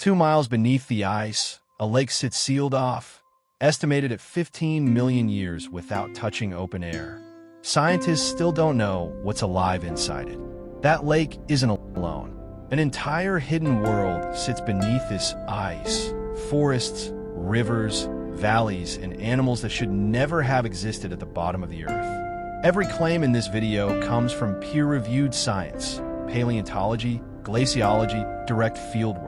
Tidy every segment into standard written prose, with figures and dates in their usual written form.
2 miles beneath the ice, a lake sits sealed off, estimated at 15 million years without touching open air. Scientists still don't know what's alive inside it. That lake isn't alone. An entire hidden world sits beneath this ice. Forests, rivers, valleys, and animals that should never have existed at the bottom of the earth. Every claim in this video comes from peer-reviewed science, paleontology, glaciology, direct fieldwork.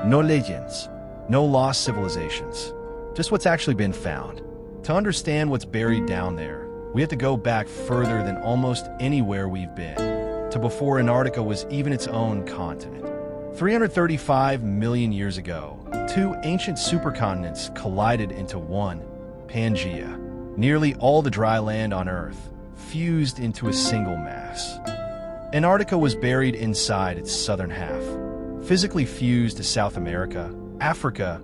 No legends, no lost civilizations, just what's actually been found. To understand what's buried down there, we have to go back further than almost anywhere we've been, to before Antarctica was even its own continent. 335 million years ago, two ancient supercontinents collided into one, Pangaea. Nearly all the dry land on Earth fused into a single mass. Antarctica was buried inside its southern half, physically fused to South America, Africa,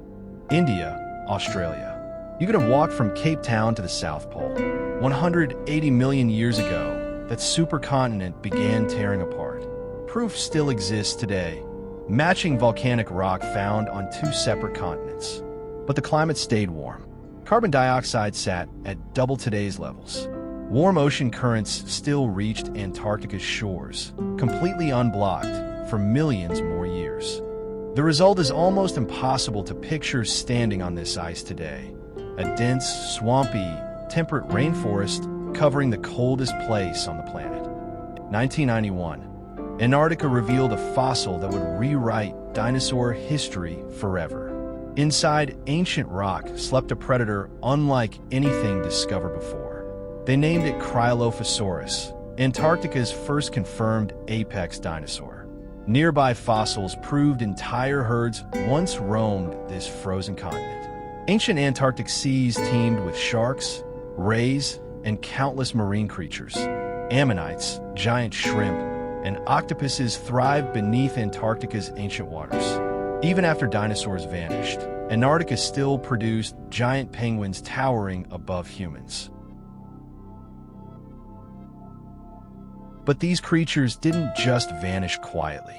India, Australia. You could have walked from Cape Town to the South Pole. 180 million years ago, that supercontinent began tearing apart. Proof still exists today, matching volcanic rock found on two separate continents. But the climate stayed warm. Carbon dioxide sat at double today's levels. Warm ocean currents still reached Antarctica's shores, completely unblocked, for millions more years. The result is almost impossible to picture standing on this ice today. A dense, swampy, temperate rainforest covering the coldest place on the planet. 1991, Antarctica revealed a fossil that would rewrite dinosaur history forever. Inside ancient rock slept a predator unlike anything discovered before. They named it Cryolophosaurus, Antarctica's first confirmed apex dinosaur. Nearby fossils proved entire herds once roamed this frozen continent. Ancient Antarctic seas teemed with sharks, rays, and countless marine creatures. Ammonites, giant shrimp, and octopuses thrived beneath Antarctica's ancient waters. Even after dinosaurs vanished, Antarctica still produced giant penguins towering above humans. But these creatures didn't just vanish quietly.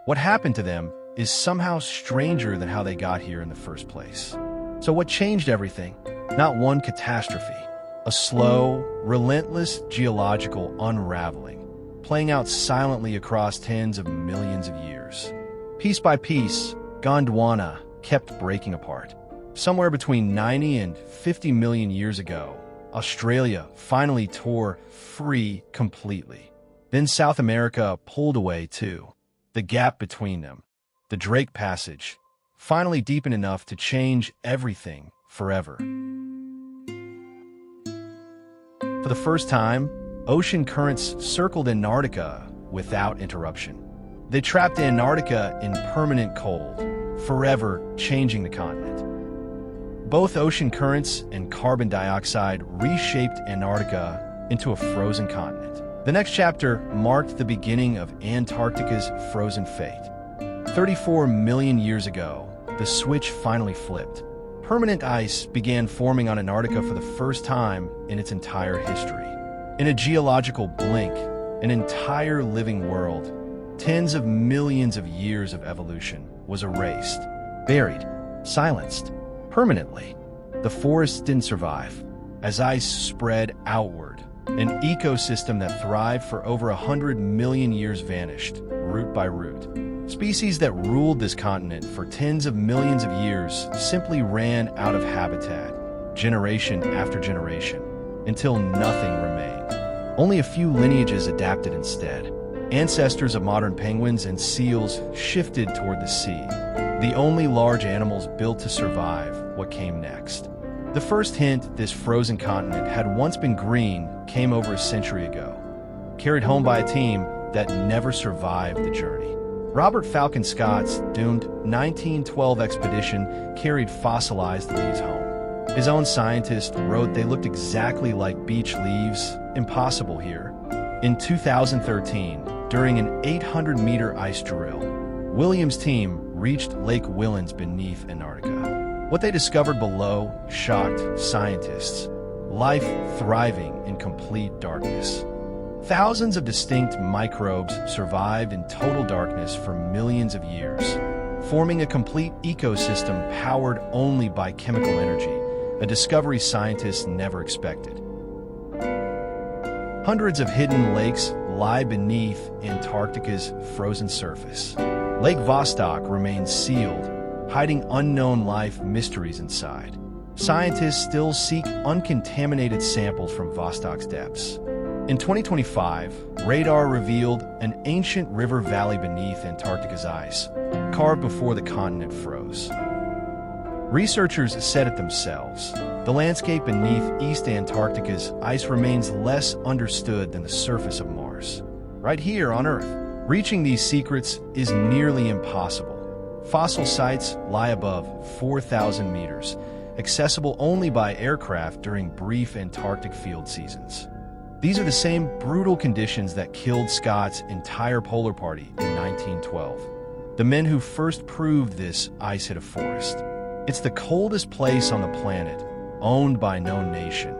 What happened to them is somehow stranger than how they got here in the first place. So what changed everything? Not one catastrophe. A slow, relentless geological unraveling, playing out silently across tens of millions of years. Piece by piece, Gondwana kept breaking apart. Somewhere between 90 and 50 million years ago, Australia finally tore free completely. Then South America pulled away too. The gap between them, the Drake Passage, finally deepened enough to change everything forever. For the first time, ocean currents circled Antarctica without interruption. They trapped Antarctica in permanent cold, forever changing the continent. Both ocean currents and carbon dioxide reshaped Antarctica into a frozen continent. The next chapter marked the beginning of Antarctica's frozen fate. 34 million years ago, the switch finally flipped. Permanent ice began forming on Antarctica for the first time in its entire history. In a geological blink, an entire living world, tens of millions of years of evolution, was erased, buried, silenced, permanently. The forests didn't survive. As ice spread outward, an ecosystem that thrived for over 100 million years vanished, root by root. Species that ruled this continent for tens of millions of years simply ran out of habitat, generation after generation, until nothing remained. Only a few lineages adapted instead. Ancestors of modern penguins and seals shifted toward the sea, the only large animals built to survive what came next. The first hint this frozen continent had once been green came over a century ago, carried home by a team that never survived the journey. Robert Falcon Scott's doomed 1912 expedition carried fossilized leaves home. His own scientist wrote they looked exactly like beach leaves, impossible here. In 2013, during an 800-meter ice drill, Williams' team reached Lake Whillans beneath Antarctica. What they discovered below shocked scientists. Life thriving in complete darkness. Thousands of distinct microbes survived in total darkness for millions of years. forming a complete ecosystem powered only by chemical energy, a discovery scientists never expected. Hundreds of hidden lakes lie beneath Antarctica's frozen surface. Lake Vostok remains sealed, hiding unknown life mysteries inside. Scientists still seek uncontaminated samples from Vostok's depths. In 2025, radar revealed an ancient river valley beneath Antarctica's ice, carved before the continent froze. Researchers said it themselves. The landscape beneath East Antarctica's ice remains less understood than the surface of Mars. Right here on Earth, reaching these secrets is nearly impossible. Fossil sites lie above 4,000 meters, accessible only by aircraft during brief Antarctic field seasons. These are the same brutal conditions that killed Scott's entire polar party in 1912. The men who first proved this ice hit a forest. It's the coldest place on the planet, owned by no nation.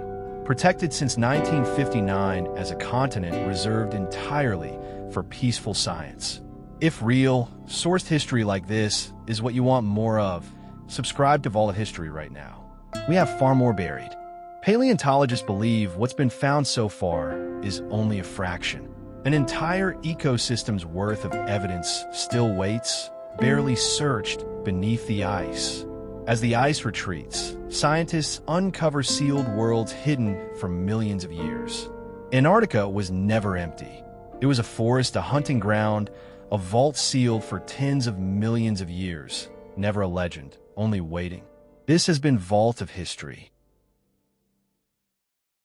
Protected since 1959 as a continent reserved entirely for peaceful science. If real, sourced history like this is what you want more of, subscribe to Vault History right now. We have far more buried. Paleontologists believe what's been found so far is only a fraction. An entire ecosystem's worth of evidence still waits, barely searched beneath the ice. As the ice retreats, scientists uncover sealed worlds hidden for millions of years. Antarctica was never empty. It was a forest, a hunting ground, a vault sealed for tens of millions of years. Never a legend, only waiting. This has been Vault of History.